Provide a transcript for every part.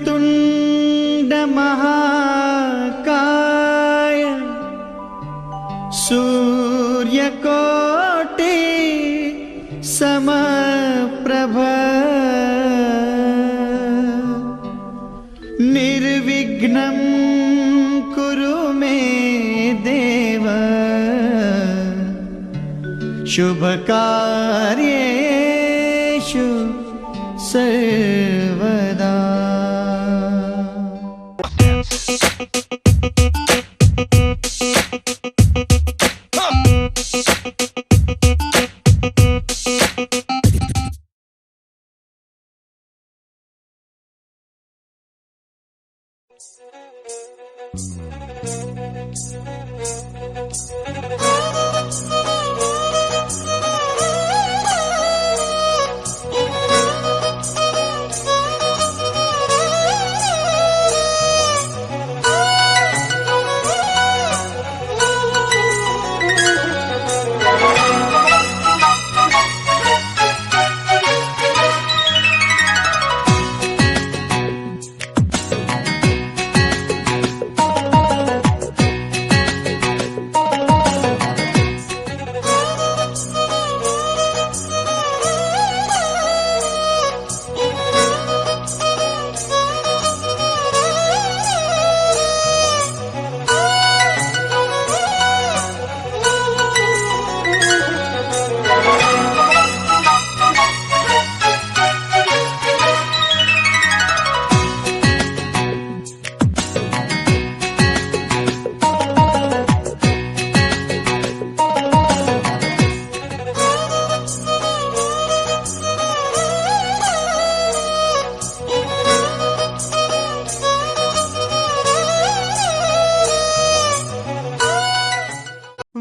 वक्रतुंड महाकाय सूर्यकोटि समप्रभ निर्विघ्नं कुरु मे देव शुभकार्येषु सर्वदा।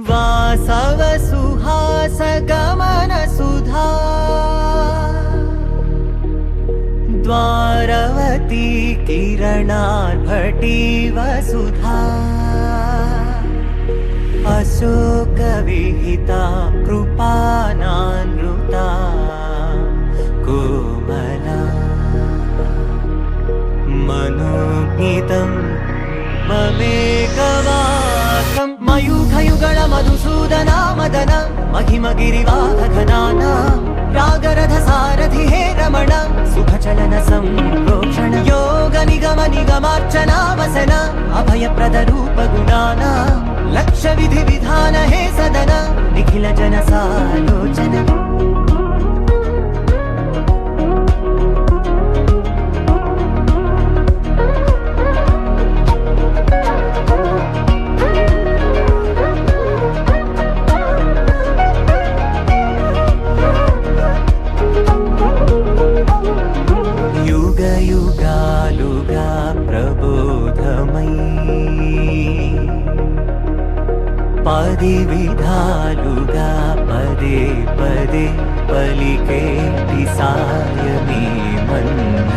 वासव सुहास गमन सुधा द्वारवती किरणार्भटी वसुधा अशोक विहिता कृपानानृता कोमला मनोज्ञितं ममेकवाकं मयूखयुगल मधुसूदना मदन महिमगिरिवाहघनाना रागरथ सारथि हे रमण सुखचलन संप्रोक्षण योग निगम निगमार्चना वसन अभयप्रद रूप गुणाना लक्ष्य विधि विधान हे सदन निखिल जन सालोचन పది విధాలుగా పదే పదే పలికే సాయమే మన్న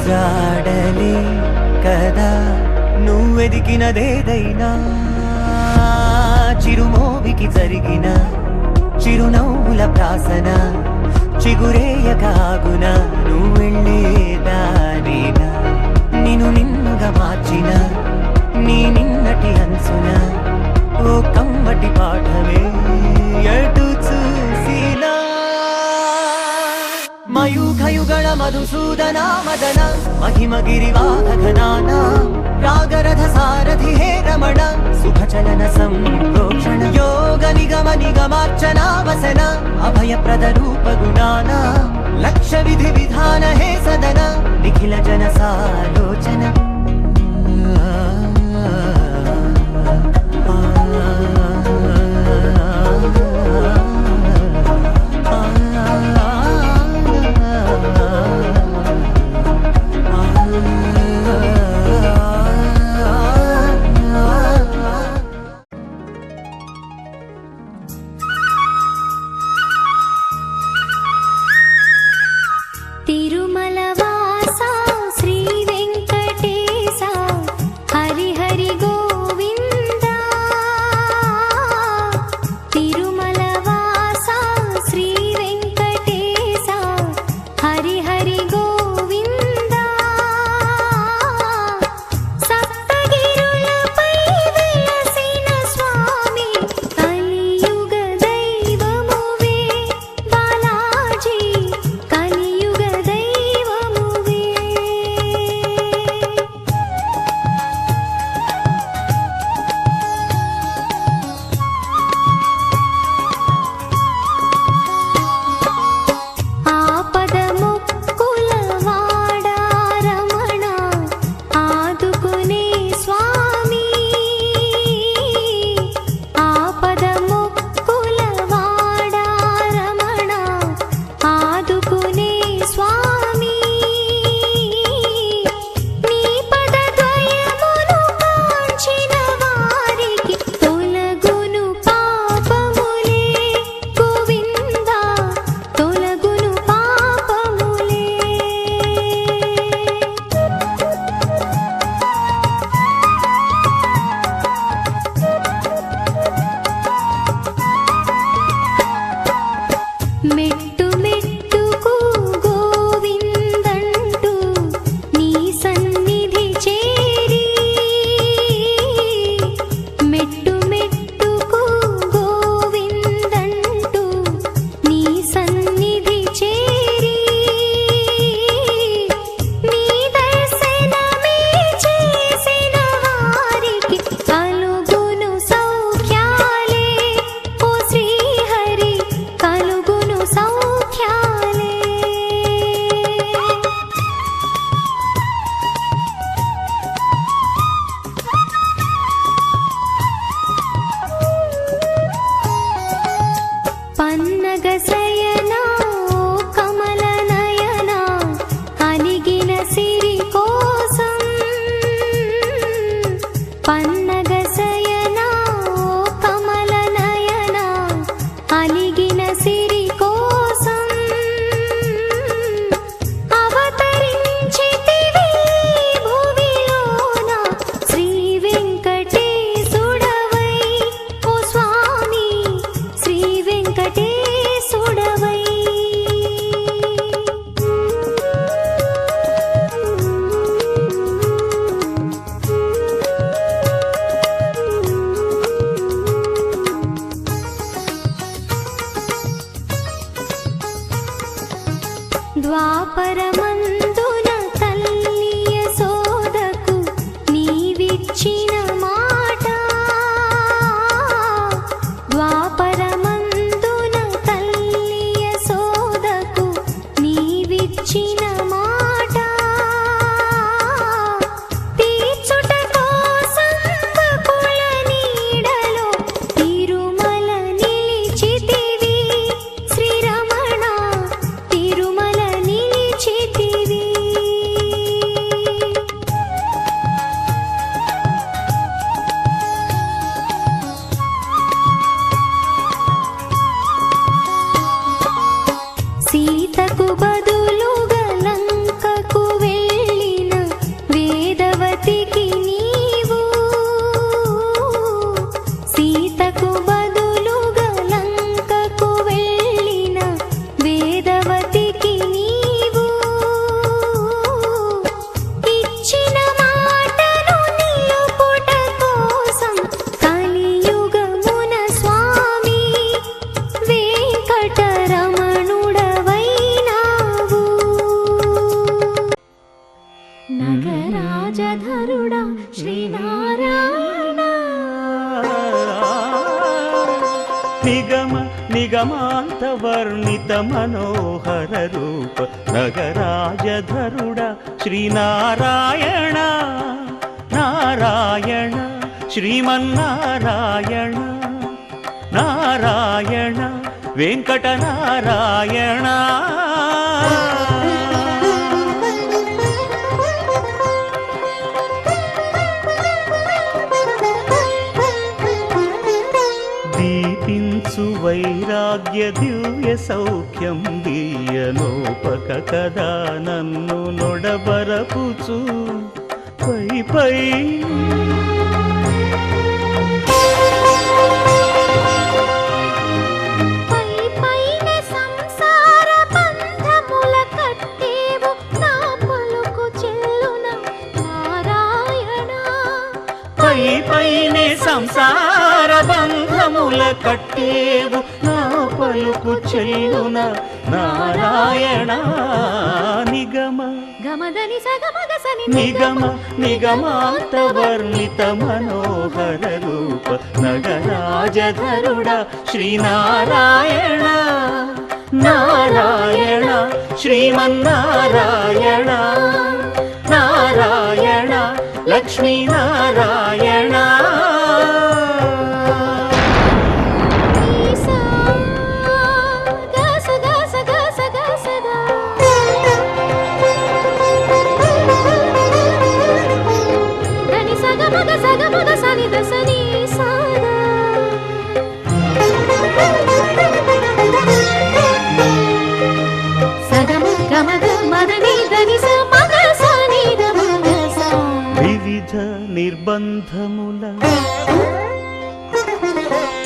జాడలే కదా నువ్వెదికినదేదైనా చిరుమోవికి జరిగిన చిరునవ్వుల ప్రాసన చిగురేయకాగున నువ్వెళ్ళేదానేనా నిన్ను నిన్నుగా మార్చిన నీ నిన్నటి అంచున ఓ కమ్మటి పాఠమే ఎటు చూసినా మయూఖయుగళ మధుసూదనా మదన మహిమగిరివాహఘనానా రాగరథ సారథి హే రమణ సుఖచలన సంప్రోక్షణ యోగ నిగమ నిగమార్చనా వసన అభయప్రద రూప గుణానా లక్ష్య విధి విధాన హే సదన నిఖిల జన సాలోచన తిరుమల వాసా శ్రీ వెంకటే నగరాజధరుడా శ్రీనారాయణ నిగమ నిగమాంత వర్ణిత మనోహర రూప నగరాజధరుడ శ్రీనారాయణ నారాయణ శ్రీమన్నారాయణ నారాయణ వెంకటనారాయణ దీపించు వైరాగ్య దివ్య సౌఖ్యం దీయనోపక కదా నన్ను నొడబరపుచు పై పై పైనే సంసార బంధముల కట్టేవు నా పలుకు చెల్లున నారాయణ నిగమ గమదని సగమగసని నిగమ నిగమాంత వర్ణిత మనోహర రూప నగరాజధరుడ శ్రీనారాయణ నారాయణ శ్రీమన్నారాయణ నారాయణ లక్ష్మీనారాయణ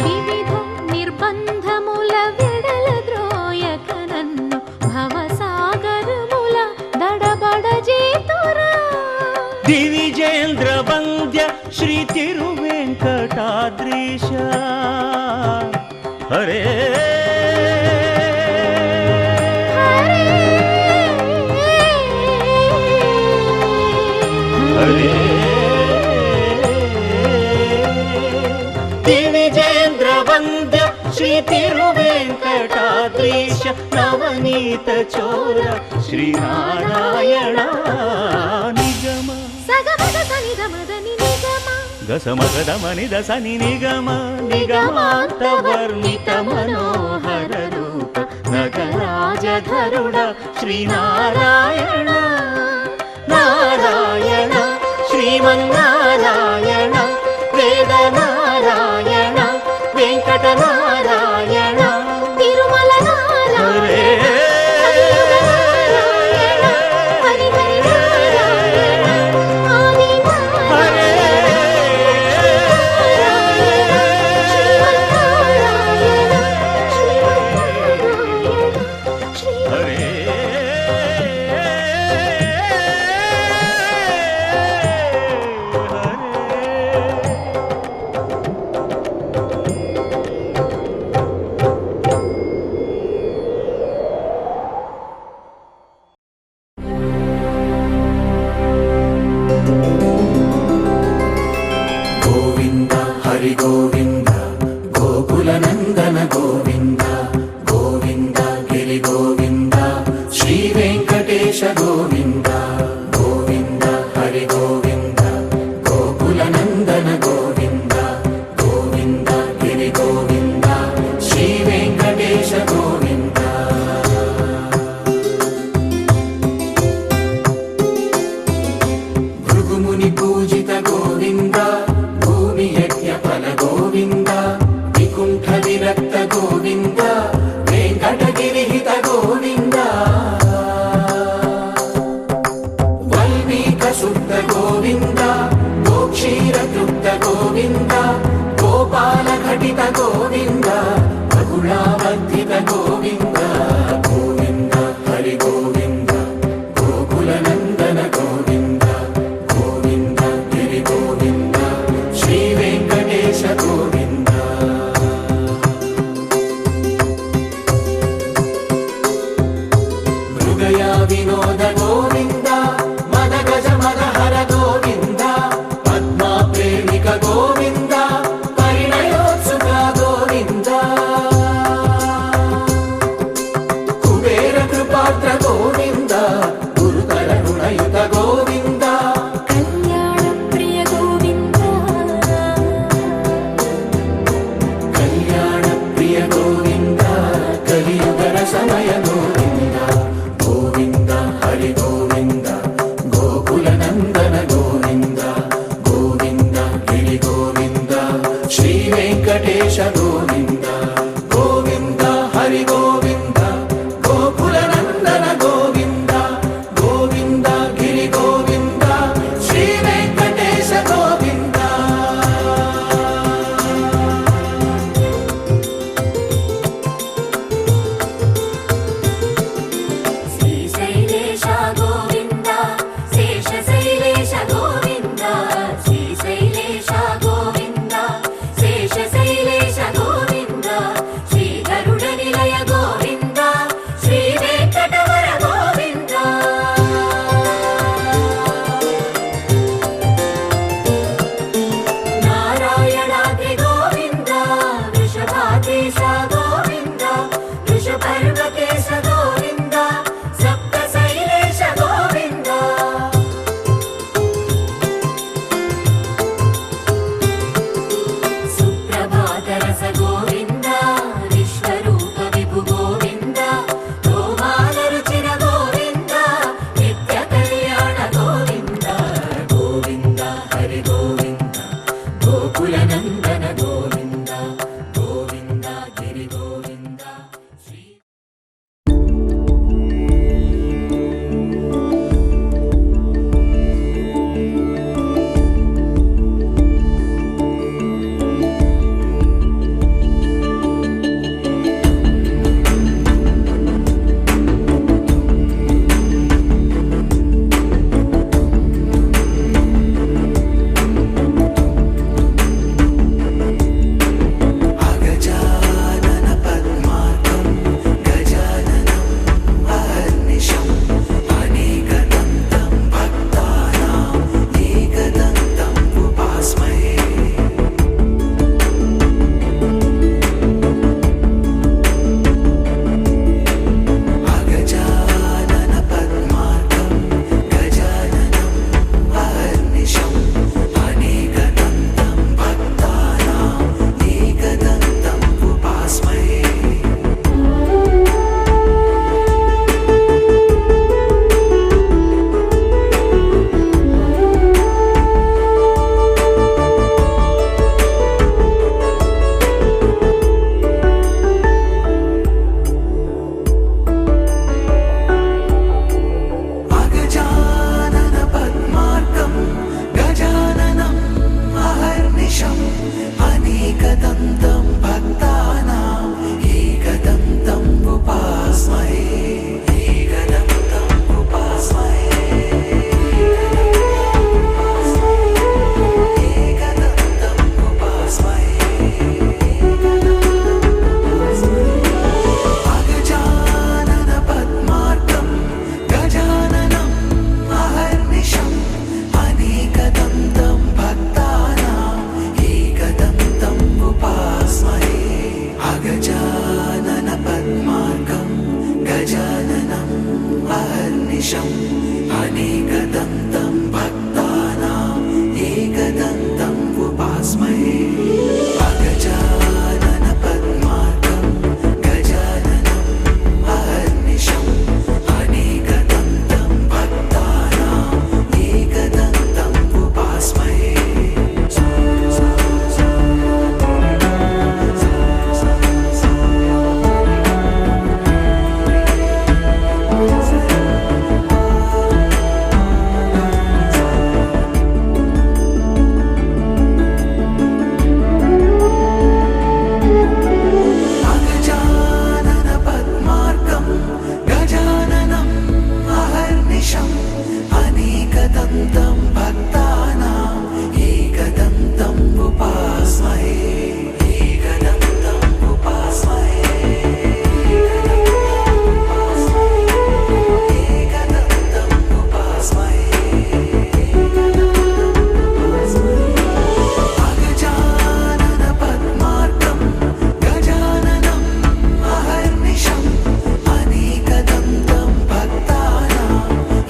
వివిధ నిర్బంధముల విడల ద్రోయక నన్ను భవసాగరముల దడబడ చేతురా దివిజేంద్ర వంద్య శ్రీ తిరువెంకటాద్రీశ హరే దివిజేంద్ర వంద్య శ్రీ తిరువెంకటాద్రీశ నవనీత చోర శ్రీనారాయణ నిగమ గసమగదమని దసని నిగమ నిగమాంత వర్ణిత మనోహర రూప నగరాజధరుడ శ్రీనారాయణ నారాయణ శ్రీమన్నారాయణ వేదనారాయణ వెంకటనారాయణ తిరుమల నారాయణ వినోద గోవింద మద గజ गुणयुत गोविन्द कल्याणप्रिय गोविन्द कल्याणप्रिय गोविन्द कलियुगर समय गोविन्द गोविन्द हरि गोविन्द गोकुलनन्दन गोविन्द गोविन्द गिरि गोविन्द श्री वेङ्कटेश गोविन्द गोविन्द हरि गोविन्द गोकुलनन्दन गोविन्द गोविन्द गिरि गोविन्द श्री वेङ्कटेश गोविन्द श्रीशैलेश गोविन्द शेषशैलेश गोविन्द श्रीशैलेश गोविन्द शेषशैलेश गोविन्द श्रीगरुडनिलय गोविन्द श्रीवेङ्कटवर गोविन्द नारायणाद्रि गोविन्द वृषभाधीश गोविन्द वृषपर्वकेश गोविन्द सप्तशैलेश गोविन्द सुप्रभातरस गोविन्द विश्वरूप विभु गोविन्द गोमालरुचिर गोविन्द नित्यकल्याण गोविन्द गोविन्द हरि गोविन्द गोकुलनन्दन गोविन्द गोविन्द गिरि गोविन्द श्री अगजानन पद्मार्कं गजाननम् अहर्निशम् अनेकदन्तं भक्तानाम् एकदन्तम् उपास्महे अगजानन पद्मार्कं गजाननम् अहर्निशम् अनेकदन्तं भक्तानाम् एकदन्तम् उपास्महे अगजानन पद्मार्कं गजाननम् अहर्निशम् अनेकदन्तं भक्तानाम् एकदन्तम् उपास्महे एकदन्तम् उपास्महे एकदन्तम् उपास्महे अगजानन पद्मार्कं गजाननम् अहर्निशम् अनेकदन्तं भक्तानाम् एकदन्तम् उपास्महे अगजानन पद्मार्कं गजाननम् अहर्निशम् अनेकदन्तं भक्तानाम् एकदन्तम् उपास्महे अगजानन पद्मार्कं गजाननम् अहर्निशम् अनेकदन्तं भक्तानाम् एकदन्तम् उपास्महे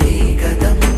एकदम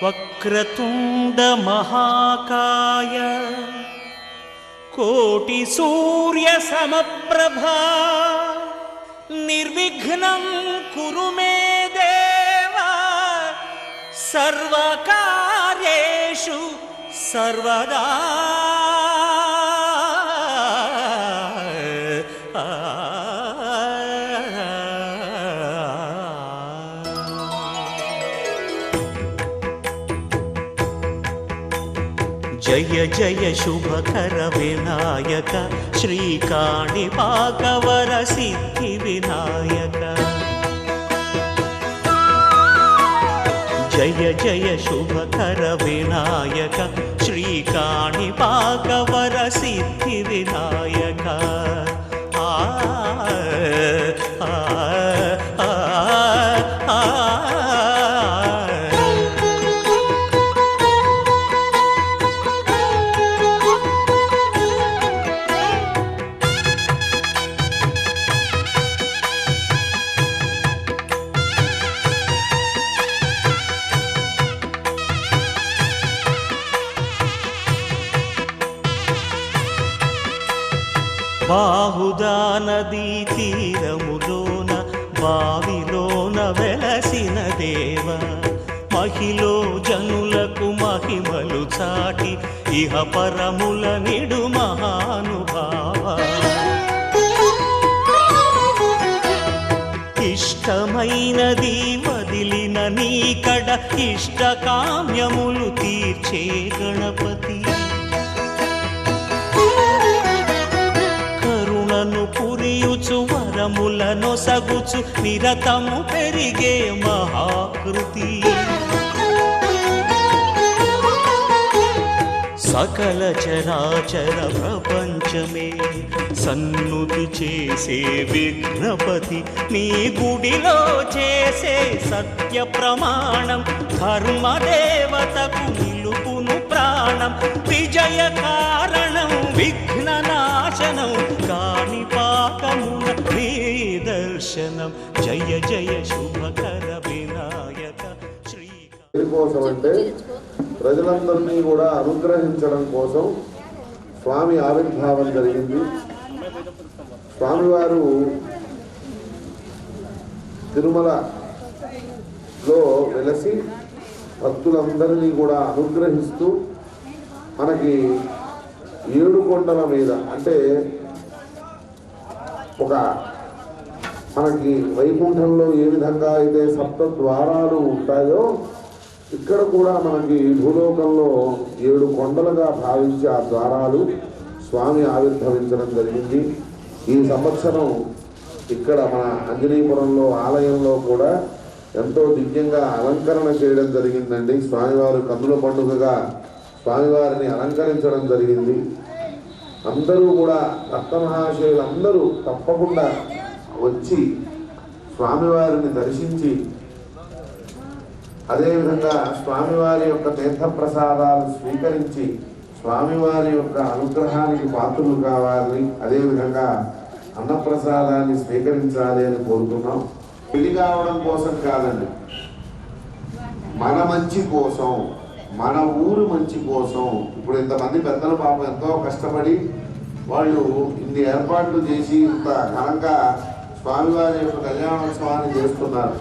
వక్రతుండ మహాకాయ కోటి సూర్య సమప్రభా నిర్విఘ్నం కురు మే దేవ సర్వకార్యేషు సర్వదా. జయ జయ శుభకర వినాయక శ్రీకాణిపాకవర సిద్ధి వినాయక. జయ జయ శుభకర వినాయక శ్రీకాణిపాకవర సిద్ధి వినాయక. ఆ ఆ ఆ ఆ బాహుదా నదీ తీరములోన బావిలోన వెలసిన దేవ మహిలో జనులకు మహిమలు చాటి ఇహ పరముల నిడు మహానుభావ. ఇష్టమైనది వదిలిన నీకడ ఇష్ట కామ్యములు తీర్చే గణపతి. పురియుచు వరములను సగుచు నిరతము పెరిగే మహాకృతి. సకల చరాచర ప్రపంచమే సన్నుతి చేసే విఘ్నపతి నీ గుడిలో చేసే సత్య ప్రమాణం ధర్మదేవతకు నిలుపును ప్రాణం. విజయ కారణం విఘ్న నాశనం కాణిపాకమున నీ దర్శనం. జయ జయ శుభకర వినాయక శ్రీ. కోసం అంటే ప్రజలందరినీ కూడా అనుగ్రహించడం కోసం స్వామి ఆవిర్భావం జరిగింది. స్వామివారు తిరుమలలో వెలసి భక్తులందరినీ కూడా అనుగ్రహిస్తూ మనకి 7 కొండల మీద అంటే ఒక మనకి వైకుంఠంలో ఏ విధంగా అయితే 7 ద్వారాలు ఉంటాయో ఇక్కడ కూడా మనకి భూలోకంలో 7 కొండలుగా భావించి ఆ ద్వారాలు స్వామి ఆవిర్భవించడం జరిగింది. ఈ సంవత్సరం ఇక్కడ మన అంజనీపురంలో ఆలయంలో కూడా ఎంతో దివ్యంగా అలంకరణ చేయడం జరిగిందండి. స్వామివారు కన్నుల పండుగగా స్వామివారిని అలంకరించడం జరిగింది. అందరూ కూడా భక్తమహాశయులందరూ తప్పకుండా వచ్చి స్వామివారిని దర్శించి అదేవిధంగా స్వామివారి యొక్క తీర్థప్రసాదాలు స్వీకరించి స్వామివారి యొక్క అనుగ్రహానికి పాత్రలు కావాలి. అదేవిధంగా అన్నప్రసాదాన్ని స్వీకరించాలి అని కోరుతున్నాం. పెళ్లి కావడం కోసం కాదండి, మన మంచి కోసం, మన ఊరు మంచి కోసం. ఇప్పుడు ఇంతమంది పెద్దల పాపం ఎంతో కష్టపడి వాళ్ళు ఇన్ని ఏర్పాట్లు చేసి ఇంత ఘనంగా స్వామివారి యొక్క కళ్యాణోత్సవాన్ని చేస్తున్నారు.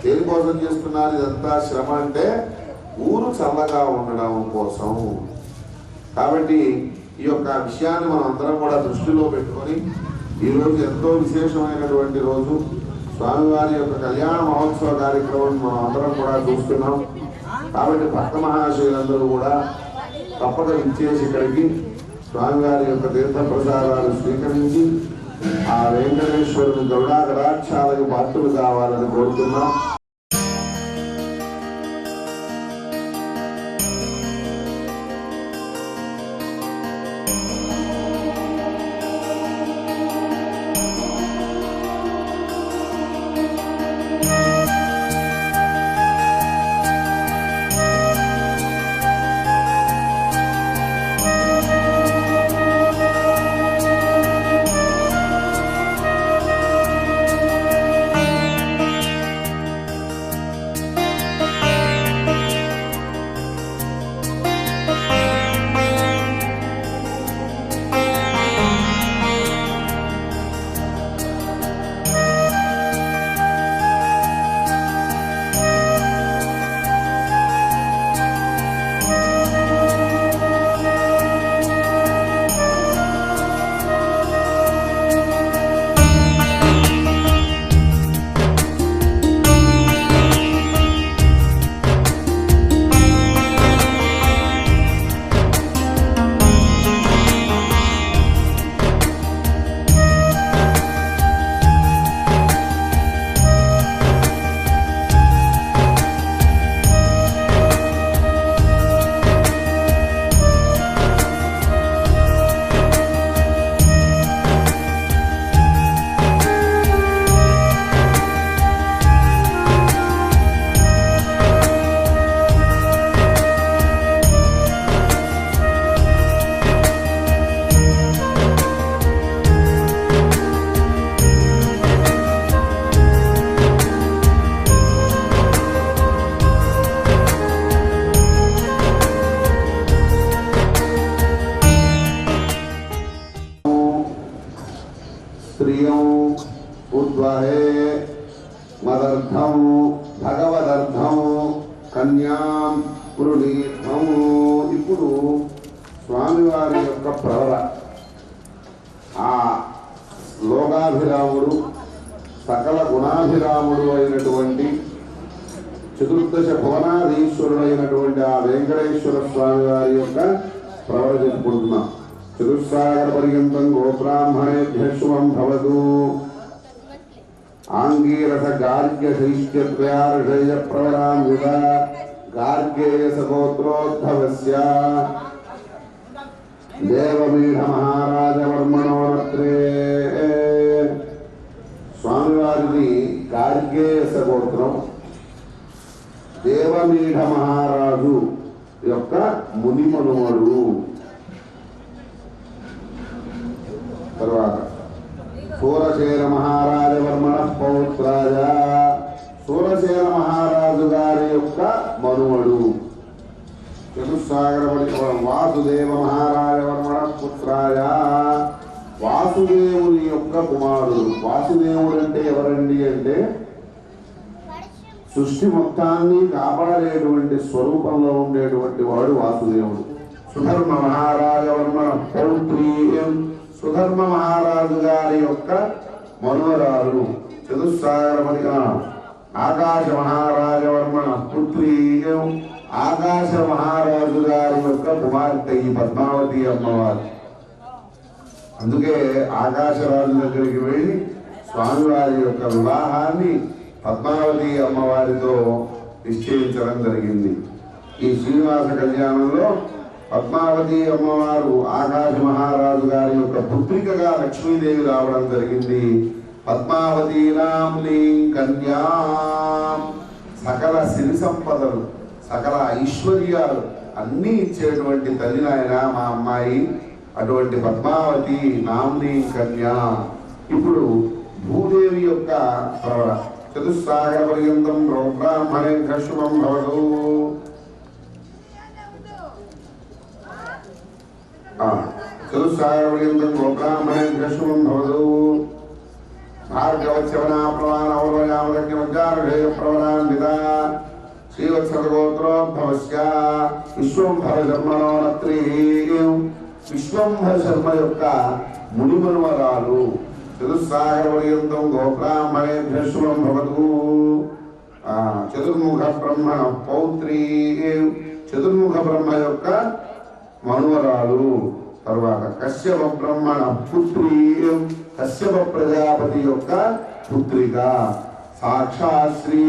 దేనికోసం చేస్తున్నారు? ఇదంతా శ్రమ అంటే ఊరు చల్లగా ఉండడం కోసం. కాబట్టి ఈ యొక్క విషయాన్ని మనం అందరం కూడా దృష్టిలో పెట్టుకొని ఈరోజు ఎంతో విశేషమైనటువంటి రోజు స్వామివారి యొక్క కళ్యాణ మహోత్సవ కార్యక్రమం మనం అందరం కూడా చూస్తున్నాం. కాబట్టి భక్త మహాశయులందరూ కూడా తప్పక విచ్చేసి ఇక్కడికి స్వామివారి యొక్క తీర్థ ప్రసాదాలు స్వీకరించి ఆ వెంకటేశ్వరుని గరుడాకటాక్షాలకు పాత్రలు కావాలని కోరుతున్నాం. శ్రియం ఉద్వహే మదర్థం భగవదర్థం కన్యాం పురులీర్థం. ఇప్పుడు స్వామివారి యొక్క ప్రవర ఆ లోకాభిరాముడు సకల గుణాభిరాముడు అయినటువంటి చతుర్దశ భువనాధీశ్వరుడు అయినటువంటి ఆ వెంకటేశ్వర స్వామి వారి యొక్క ప్రవర చెప్పుకుంటున్నాం. చతుస్సాగర పర్యంతం గోబ్రాహ్మణేభ్యః శుభం భవతు. ఆంగీరస గార్గ్య శైష్ట్యత్రయార్షయ ప్రవరాంయుత గార్గేయస గోత్రోద్భవస్య దేవమీఢ మహారాజవర్మణోరత్రే. స్వామివారిది గార్గేయస గోత్రం. దేవమీఢ మహారాజు యొక్క మునిమనుమడు. తర్వాత సూరసేన మహారాజవర్మణ పౌత్రాయ. సూరసేన మహారాజు గారి యొక్క మనుమడు. చతుస్సాగరపడి వాసుదేవ మహారాజవర్మణ పుత్రాయ. వాసుదేవుని యొక్క కుమారుడు. వాసుదేవుడు అంటే ఎవరండి అంటే సృష్టి మొత్తాన్ని కాపాడేటువంటి స్వరూపంలో ఉండేటువంటి వాడు వాసుదేవుడు. సుధర్మ మహారాజవర్మణ పౌత్రీయం. సుధర్మ మహారాజు గారి యొక్క మనుమరాలు. చతుస్సాగరపడిగా ఆకాశ మహారాజవర్మణ పుత్రీయం. ఆకాశ మహారాజు గారి యొక్క కుమార్తె ఈ పద్మావతి అమ్మవారు. అందుకే ఆకాశరాజు దగ్గరికి వెళ్ళి స్వామివారి యొక్క వివాహాన్ని పద్మావతి అమ్మవారితో నిశ్చయించడం జరిగింది. ఈ శ్రీనివాస కళ్యాణంలో పద్మావతి అమ్మవారు ఆకాశ మహారాజు గారి యొక్క పుత్రికగా లక్ష్మీదేవి రావడం జరిగింది. పద్మావతి నామ్ని కన్యా. సకల సిరి సంపదలు సకల ఐశ్వర్యాలు అన్నీ ఇచ్చేటువంటి తల్లి నాయన మా అమ్మాయి. అటువంటి పద్మావతి నామ్ని కన్యా. ఇప్పుడు భూదేవి యొక్క ప్రవర. చతుస్సాగర పర్యంతం బ్రాహ్మణేభ్యః శుభం భవతు. చతుస్సాగర పర్యంతం బ్రాహ్మణేభ్యః శుభం భవతు. భార్గవచ్చవనా ప్రవాణౌర్వయామలజ్ఞమజ్జారుషేయ ప్రవరాన్విత శ్రీవత్సగోత్రోద్భవస్య విశ్వంభర శర్మణోరత్రీ. విశ్వంభర శర్మ యొక్క మునిమనుమరాలు. చతుస్సాగర పర్యంతం గోబ్రాహ్మణేభ్యః శుభం భవతు. చతుర్ముఖ బ్రహ్మణ పౌత్రీ. చతుర్ముఖ బ్రహ్మ యొక్క మనుమరాలు. తర్వాత కశ్యప బ్రహ్మణ పుత్రీ. కశ్యప ప్రజాపతి యొక్క పుత్రిక. సాక్షాత్ శ్రీ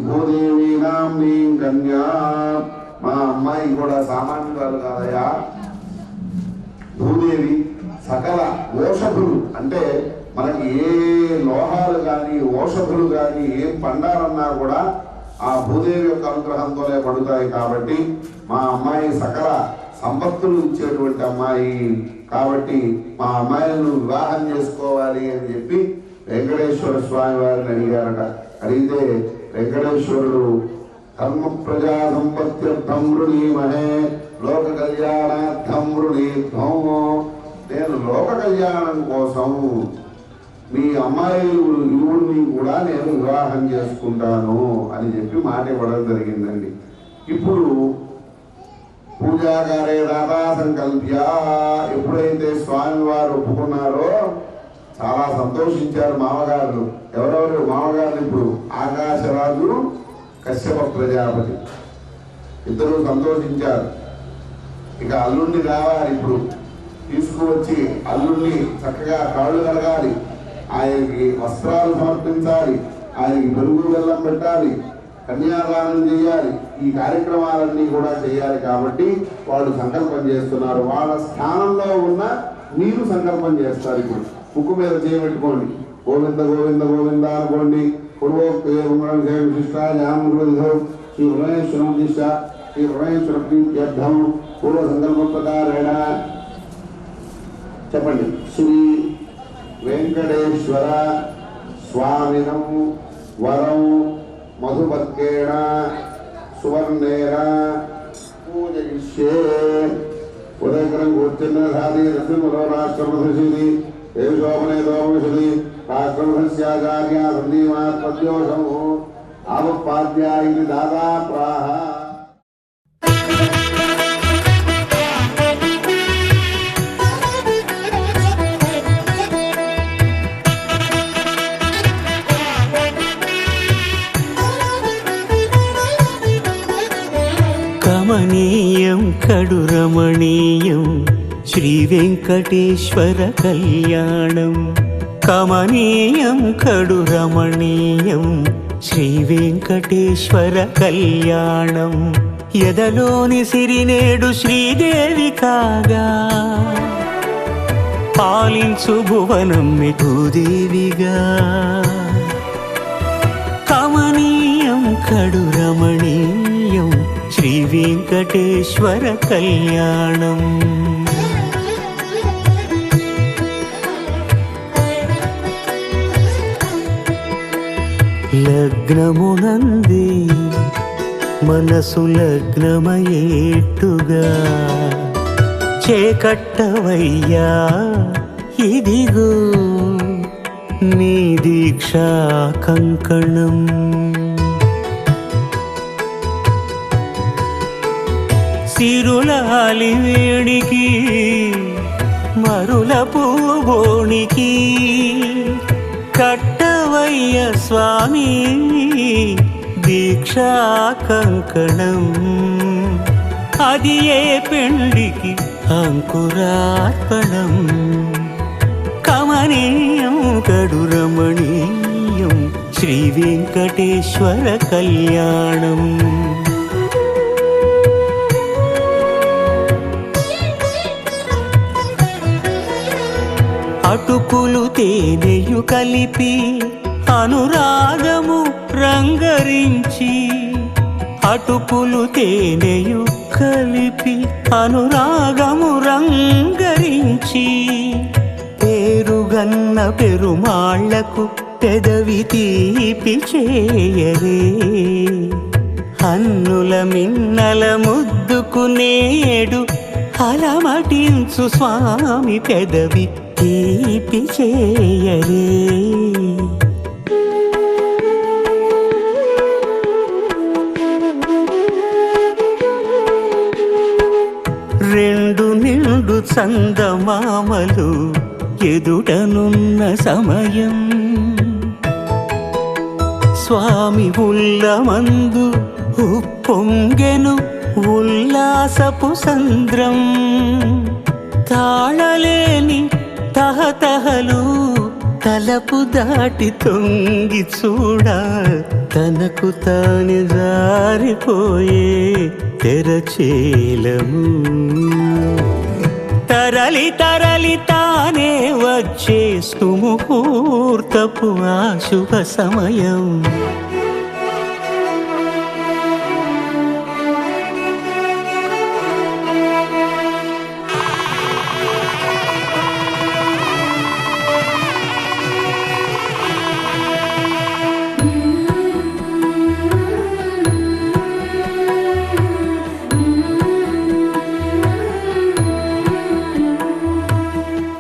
భూదేవి నామ్ని కన్యా. మా అమ్మాయి కూడా సామాన్యురాలు కాదయా. భూదేవి సకల ఓషధులు అంటే మనకి ఏ లోహాలు కానీ ఓషధులు కానీ ఏ పండాలన్నా కూడా ఆ భూదేవి యొక్క అనుగ్రహంతోనే పడుతాయి. కాబట్టి మా అమ్మాయి సకల సంపత్తులు ఇచ్చేటువంటి అమ్మాయి. కాబట్టి మా అమ్మాయిలను వివాహం చేసుకోవాలి అని చెప్పి వెంకటేశ్వర స్వామి వారిని అడిగారట. అడిగితే వెంకటేశ్వరుడు ధర్మ ప్రజా సంపత్త్యర్థం వృణీమహే లోక కళ్యాణార్థం వృణీధ్వం. నేను లోక కళ్యాణం కోసం మీ అమ్మాయిని కూడా నేను వివాహం చేసుకుంటాను అని చెప్పి మాట ఇవ్వడం జరిగిందండి. ఇప్పుడు పూజాకారే దాదా సంకల్ప్య. ఎప్పుడైతే స్వామివారు ఒప్పుకున్నారో చాలా సంతోషించారు మామగారులు. ఎవరెవరు మామగారులు? ఇప్పుడు ఆకాశరాజు కశ్యప ప్రజాపతి ఇద్దరు సంతోషించారు. ఇక అల్లుణ్ణి కావాలి. ఇప్పుడు తీసుకువచ్చి అల్లుణ్ణి చక్కగా కాళ్ళు కడగాలి, ఆయనకి వస్త్రాలు సమర్పించాలి, ఆయనకి పెరుగు బెల్లం పెట్టాలి, కన్యాదానం చేయాలి. ఈ కార్యక్రమాలన్నీ కూడా చేయాలి. కాబట్టి వాళ్ళు సంకల్పం చేస్తున్నారు. వాళ్ళ స్థానంలో ఉన్న మీరు సంకల్పం చేస్తారు. ఇప్పుడు ముక్కు మీద చేయబెట్టుకోండి. గోవింద గోవింద గోవింద అనుకోండి. విశిష్ట శ్రీ పరమేశ్వరం దిశ శ్రీ పరమేశ్వర ప్రీత్యర్థం పూర్వ సంకల్ప ప్రకారేణ చెప్పండి. శ్రీ వెంకటేశ్వర స్వామినం వరం మధుపర్కేణ సువర్ణేన పూజయిష్యే. ఉదయకరం కూర్చున్న సాధి నరసింహలో రాష్ట్రమధుషిని ఏషోపనేతోషుది పాక్రమస్యాచార్యా సందీమాత్మద్యోషము ఆపపాద్యా ఇది దాదా ప్రాహ. కమనీయం కడురమణీయం శ్రీ వెంకటేశ్వర కళ్యాణం. కమనీయం కడురమణీయం శ్రీ వెంకటేశ్వర కళ్యాణం. ఎదలోని సిరినేడు శ్రీదేవి కాగా పాలించు భువనం భూదేవిగా. కమనీయం కడురమణీయం శ్రీ వెంకటేశ్వర కళ్యాణం. లగ్నమునందే మనసు లగ్నమయేట్టుగా చేకట్టవయ్యా ఇదిగో నీ దీక్షా కంకణం. సిరులాలి వేడికి మరుల పూబోణికి కట్టవయ్య స్వామి దీక్షా కంకణం. అది ఏ పెండికి అంకురార్పణం. కమనీయం కడురమణీయం శ్రీ వెంకటేశ్వర కళ్యాణం. అటుకులు తేనెయు కలిపి అనురాగము రంగరించి. అటుకులు తేనెయు కలిపి అనురాగము రంగరించి. పేరుగన్న పెరుమాళ్లకు పెదవి తీపి చేయరే. అన్నుల మిన్నల ముద్దుకు నేడు అలమటించు స్వామి పెదవి తీపి చేయరే. రెండు నిండు చందమామలు ఎదుటనున్న సమయం. స్వామి ఉల్లమందు ఉప్పొంగెను ఉల్లాసపు సంద్రం. తాళలేని తహతహలు తలపు దాటి తొంగి చూడ తనకు తాను జారిపోయే తెరచేలము. తరలి తరలి తానే వచ్చేస్తు ముహూర్తపు ఆ శుభ సమయం.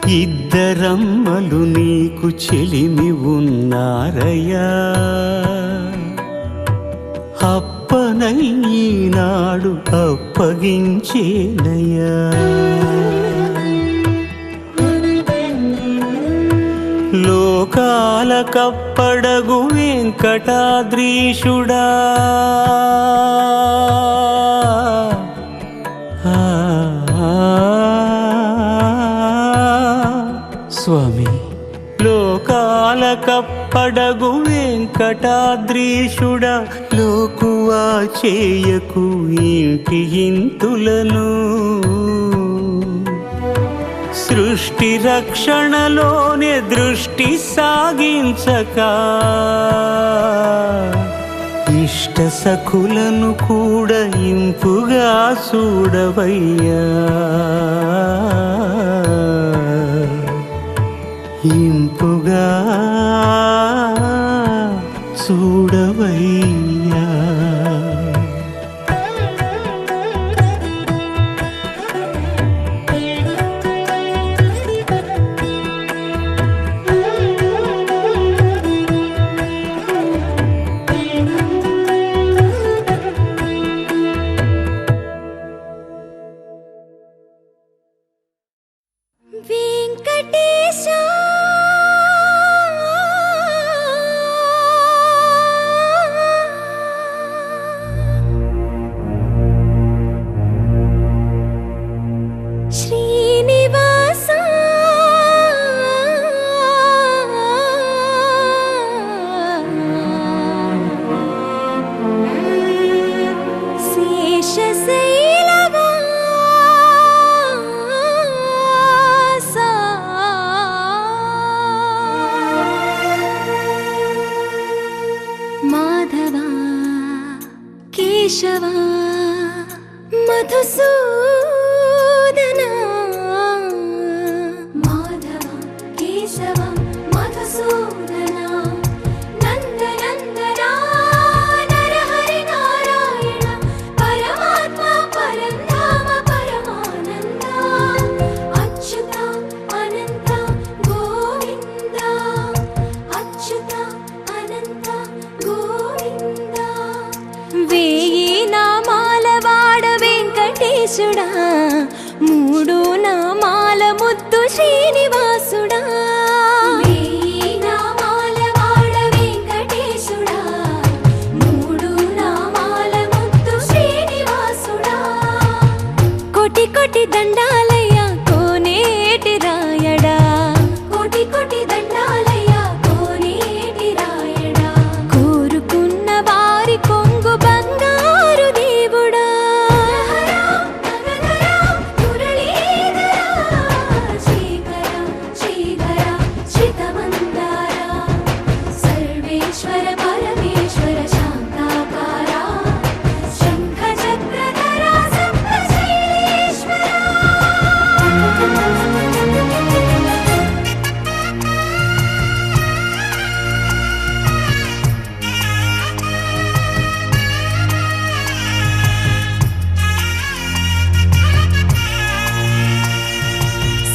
ఇద్దరమ్మలు నీకు చెలిమి ఉన్నారయ్యా. అప్పనయ్యనాడు అప్పగించేనయ్యా. లోకాల కప్పడగు వెంకటాద్రీషుడా. స్వామి లోకాల కప్పడగు వెంకటాద్రీషుడా. లోకువా చేయకు ఇంటి ఇంతులను. సృష్టి రక్షణలోనే దృష్టి సాగించక ఇష్ట సఖులను కూడా ఇంపుగా చూడవయ్యా. ఇంపుగా చూడవయ్యా. వెంకటేశుడా మూడు నామాల ముద్దు శ్రీనివాసుడా వేయి నామాల వాడ వెంకటేశుడా మూడు నామాల ముద్దు శ్రీనివాసుడా కోటి కోటి దండాలయ్యా కోనేటి రాయడా కోటి కోటి దండాలయ్యా కోనేటి రాయడా కోరుకున్న వారి కొంగు బంగారు దేవుడా సర్వేశ్వర పరమేశ్వర శాంతాకార శంఖ చక్రధర సప్తశైలేశ్వర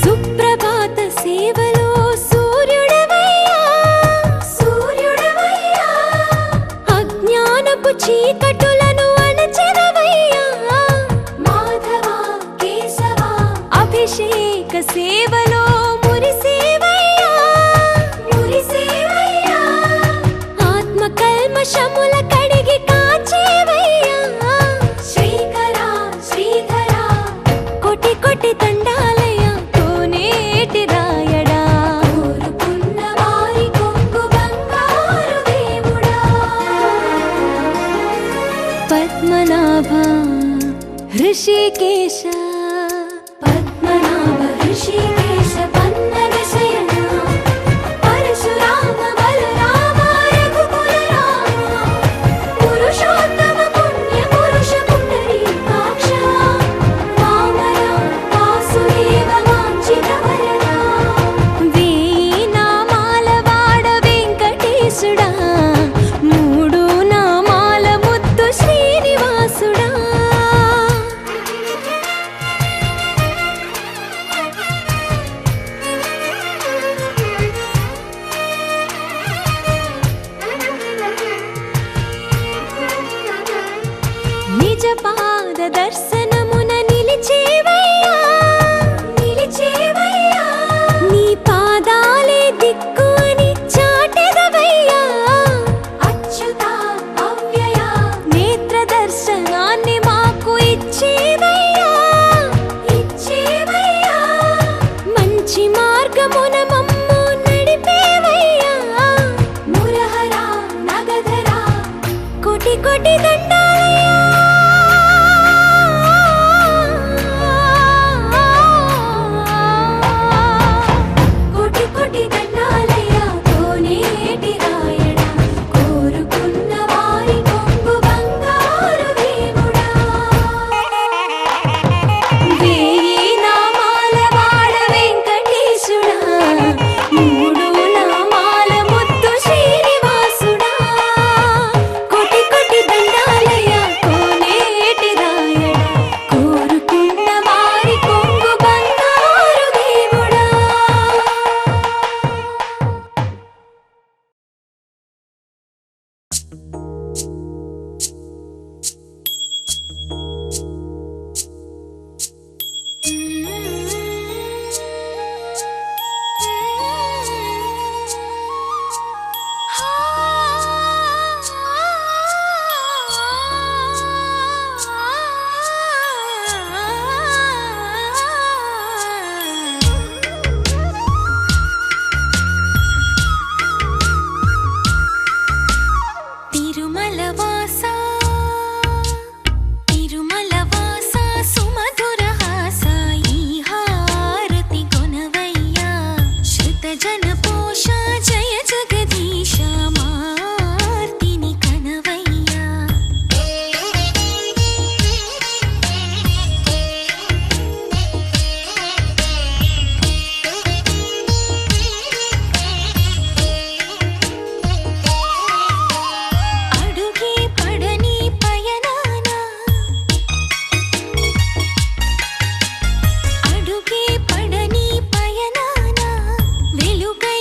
సుప్రభాత సేవలో సూర్యుడవయ్యా సూర్యుడవయ్యా అజ్ఞానపు చీకటులను అణచెదవయ్యా మాధవ కేశవ అభిషేక సేవలో మురిసేవయ్యా మురిసేవయ్యా ఆత్మ కల్మషముల కడిగి కాచేవయ్యా శ్రీకర శ్రీధర కోటి కోటి దండాలయ్యా కోనేటి రాయడా కోరుకున్న వారి కొంగు బంగారు దేవుడా పద్మనాభ హృషికేశ పద్మనాభ ఋషికేశ పన్నగ శయన పరశురామ బలరామ రఘుకుల రామ పురుషోత్తమ పుణ్య పురుష పుండరీకాక్ష వామన వాసుదేవ వాంఛిత వరద వేయి నామాల వాడ వెంకటేశుడా మూడు నామాల ముద్దు శ్రీనివాసుడా నిజ పాద దర్శనమున నిలిచేవయ్యా నిలిచేవయ్యా నీ పాదాలే దిక్కు అని చాటెదవయ్యా అచ్యుత అవ్యయ నేత్ర దర్శనాన్ని మాకు ఇచ్చేవయ్యా ఇచ్చేవయ్యా మంచి మార్గమున మమ్ము నడిపేవయ్యా మురహర నగధర కోటి కోటి దండాలయ్యా కోటి కోటి దండాలయ్యా కోనేటి రాయడా కోరుకున్న వారి కొంగు బంగారు దేవుడా వేయి నామాల వాడ వెంకటేశుడా మూడు నామాల ముద్దు శ్రీనివాసుడా కోటి కోటి దండాలయ్యా కోనేటి రాయడా కోరుకున్న వారి కొంగు బంగారు దేవుడా తిరుమల వాసా తిరుమల వాసా సుమధుర హాసా ఈ హారతి కొనవయ్యా శృత జన పోష జయ జగదీశ మార్తిని కనవయ్యా అడుగే పడని పయనాన అడుగే పడని పయనాన వెలుగై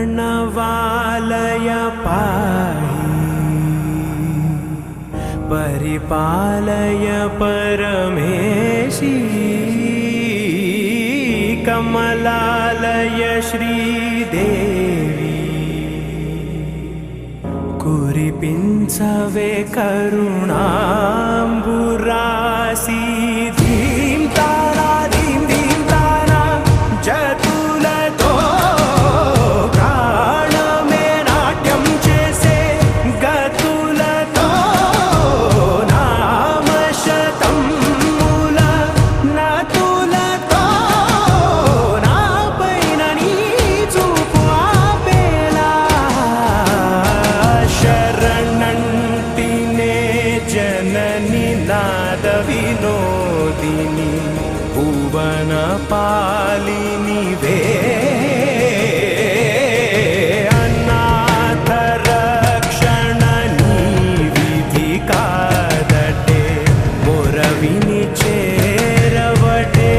प्रणवालय पाहि परिपालय परमेशी कमलालय श्रीदेवी कुरिपिंचवे करुणांबुरासी धीम तारा धीम धीम तारा जतुलतो प्राणमे नाट्यं चेसे गतुलतो नामशतं मूल नतुलतो नापैन नी చూపు ఆపేలా శరణంటినే జనని నాద వినోదిని భువన పాలిని వే అనాథ రక్షణ నీ విధి కాదటే మొరవిని చేరవటే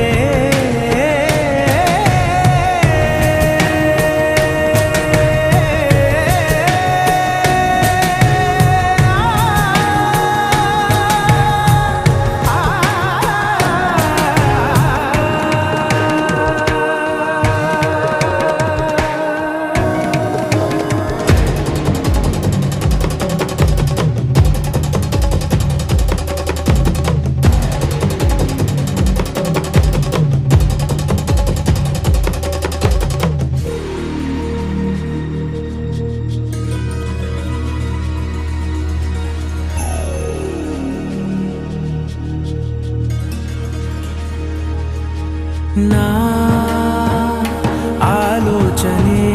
నా ఆలోచనే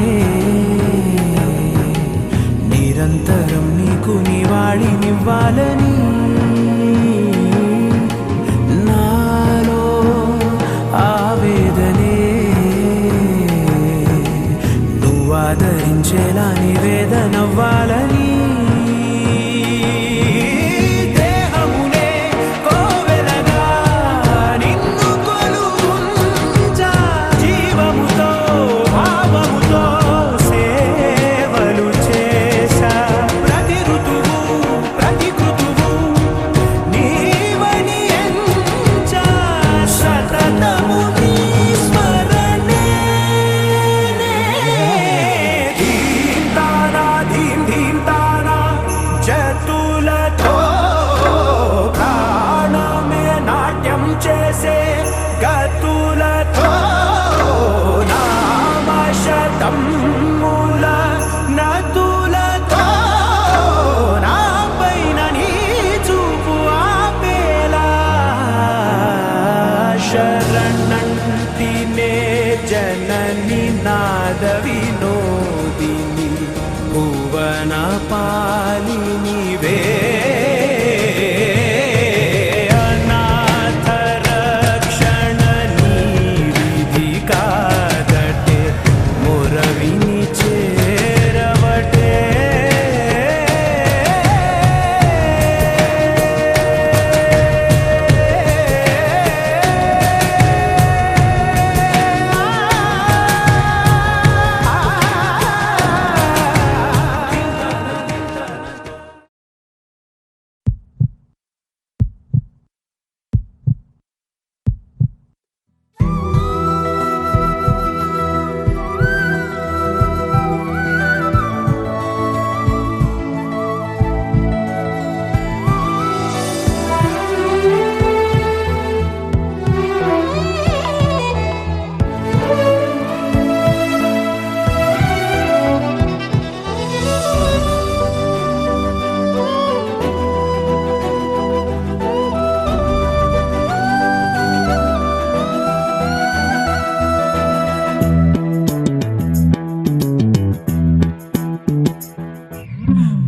నిరంతరం నీకు నివాళినివ్వాలని నాలో ఆవేదనే నువ్వు ఆదరించేలా నివేదనవ్వాలని దేహమునే కోవెలగా నిన్ను కొలువుంచా జీవముతో భావముతో సేవలు చేశా ప్రతి ఋతువు ప్రతి కృతువు నీవని ఎంచా సతతము నీ స్మరణే ధీం తారా ధీం ధీం తారా జతులతో ప్రాణమే నాట్యం చేసే గతులతో నామశతం మూల నతులతో నాపైన నీ చూపు ఆపేలా శరణంటినే జనని నాద వినోదిని భువన పాలిని వే అనాథ రక్షణ నీ విధి కాదటే మొరవిని చేరవటే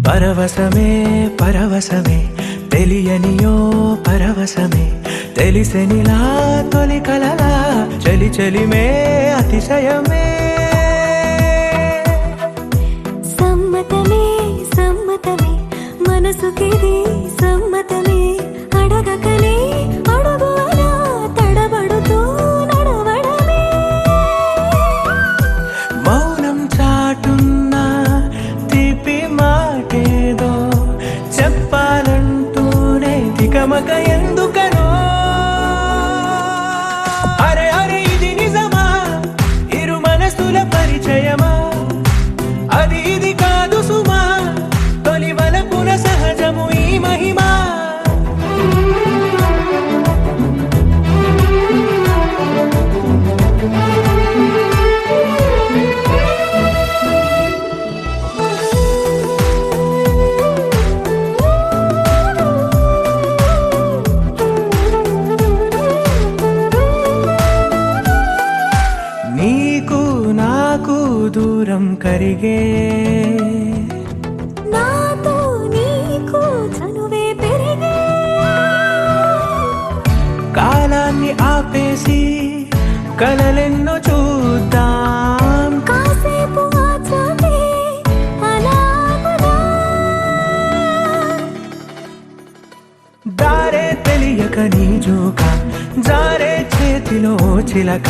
పరవశమే పరవశమే తెలియనియో పరవశమే తెలిసెనిలా తొలి కలలా చలి చలిమే అతిశయమే సమ్మతమే సమ్మతమే మనసుకిది సమ్మతమే అడగకనే అడుగులా తడబడుతూ నడవడమే మౌనం చాటు కరిగే నాతో నీకు చనువే పెరిగే కాలాన్ని ఆపేసి కలలెన్నో చూద్దాం కాసేపు ఆచమే అలాగునా దారే తెలియక నీ జోక జారే చేతిలో చిలక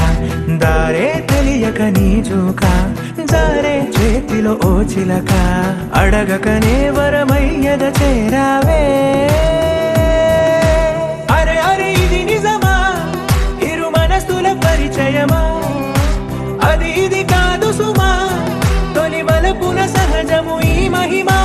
దారే తెలియక నీ జోక జారే చేతిలో ఓ చిలక అడగకనే వరమయ్యద చేరావే అరే అరే ఇది నిజమా ఇరు మనసుల పరిచయమా అది ఇది కాదు సుమా తొలి మలపున సహజము ఈ మహిమా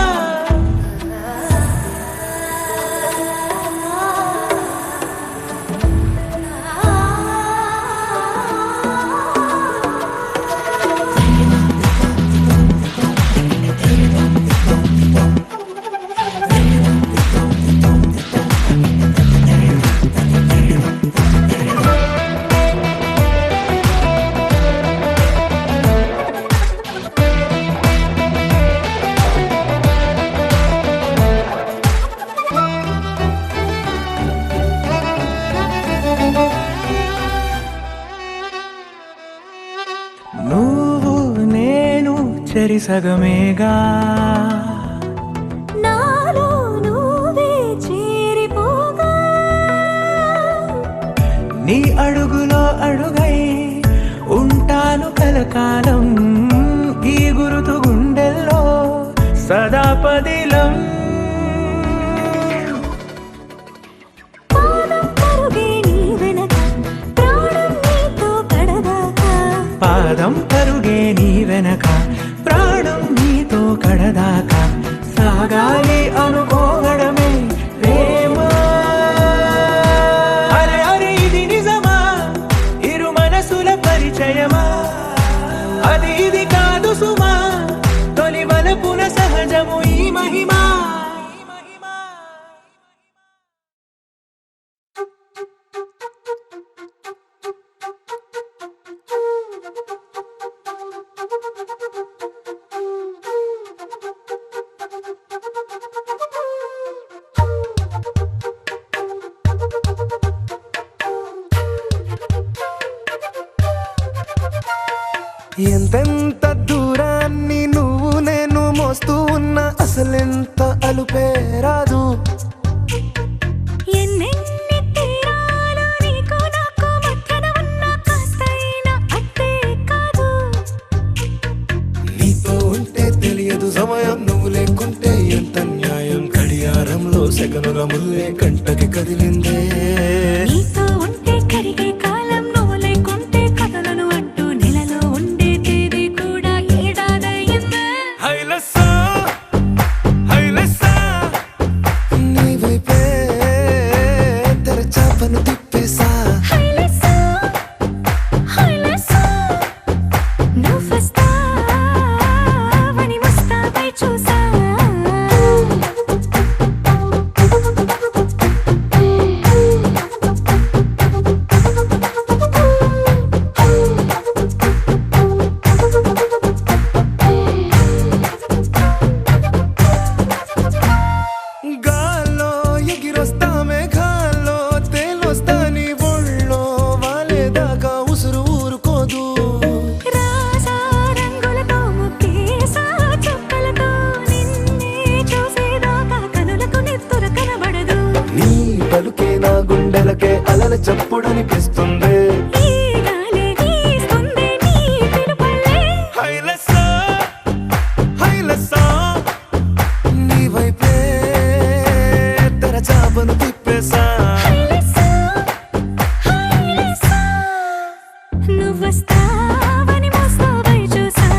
నువ్వు నేను చెరి సగమేగా నాలో నువ్వే చేరిపోగా నీ అడుగులో అడుగై ఉంటాను కలకాలం ఈ గురుతు గుండెల్లో సదా పదిలం పాదం పరుగే నీ వెనక ప్రాణం నీతో కడదాకా పాదం పరుగే నీ వెనక ప్రాణం నీతో కడదాకా సాగాలి అనుకోవడమే ప్రేమ అరే అరే ఇది నిజమా ఇరు మనసుల పరిచయమా అది ఇది కాదు సుమా తొలి వలపున సహజము ఈ మహిమా ఎంతెంత దూరాన్ని నువ్వు నేను మోస్తూ ఉన్నా అసలెంత అలుపే రాదు ఎన్నెన్ని తీరాలు నీకు నాకు మధ్యన ఉన్న కాస్తైనా అట్టే కాదు నీతో ఉంటే తెలియదు సమయం నువ్వు లేకుంటే ఎంత న్యాయం గడియారంలో సెకనుల ముల్లే కంటకి కదిలిందే నీతో ఉంటే కరిగే కాలం నువ్వు లేకుంటే కథలను అంటూ నెలలో ఉండే తేదీ కూడా ఏడాదయ్యిందే హైలసా హైలసా నీ వైపే తెరచాపను తిప్పేసా హైలెస్సా హైలెస్సా నువ్వొస్తావని ముస్తాబై చూసా గాల్లో ఎగిరొస్తా మేఘాల్లో తేలొస్తా నీ ఒళ్ళో వాలేదాకా ఉసురు ఊరుకోదు రాసా రంగులతో ముక్కేసా చుక్కలతో నిన్నే చూసేదాకా కనులకు నెత్తుర కనబడదు నీ పలుకే నా గుండెలకే అలల చప్పుడనిపిస్తుంది ఈ గాలి వీస్తుంది నీ పిలుపులే హైలసా హైలసా నీ వైపే తెరచాపను తిప్పేసా హైలెస్సా హైలెస్సా నువ్వొస్తావని ముస్తాబై చూసా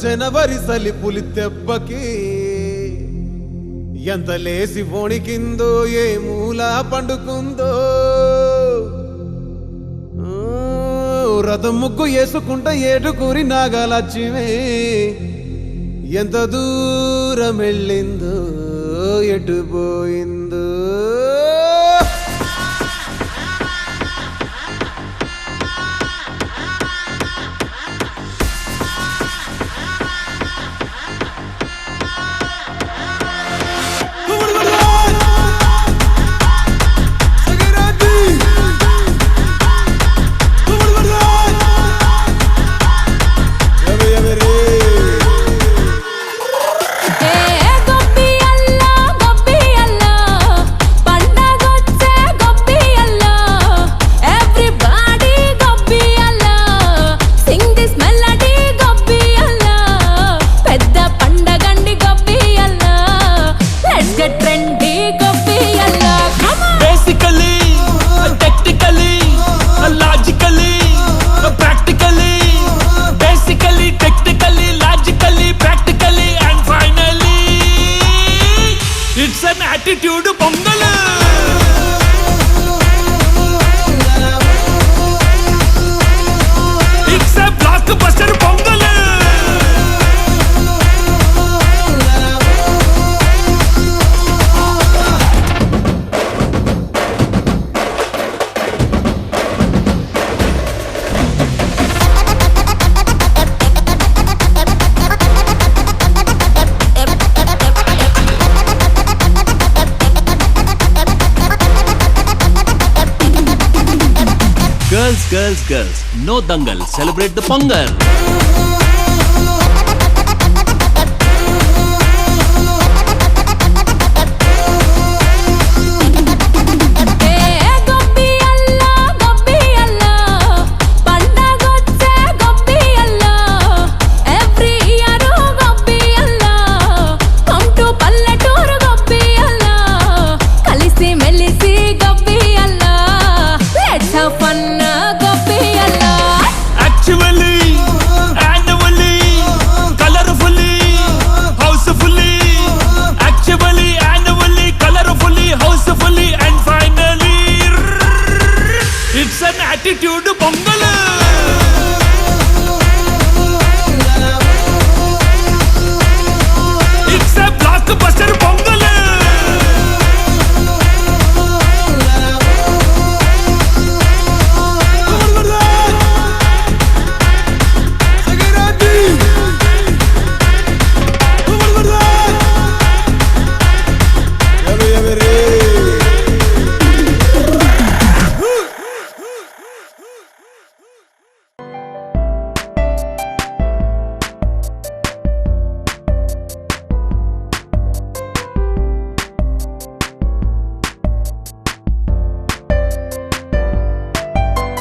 జనవరి సలిపులి దెబ్బకి ఎంత లేసి వణికిందో ఏ మూల పండుకుందో రథం ముగ్గు వేసుకుంట ఏటుకూరి నాగలక్ష్మి ఎంత దూరం వెళ్ళిందో ఎటు పోయిందో attitude pongal it's a block buster pongal Girls, no dangal. Celebrate the Pongal.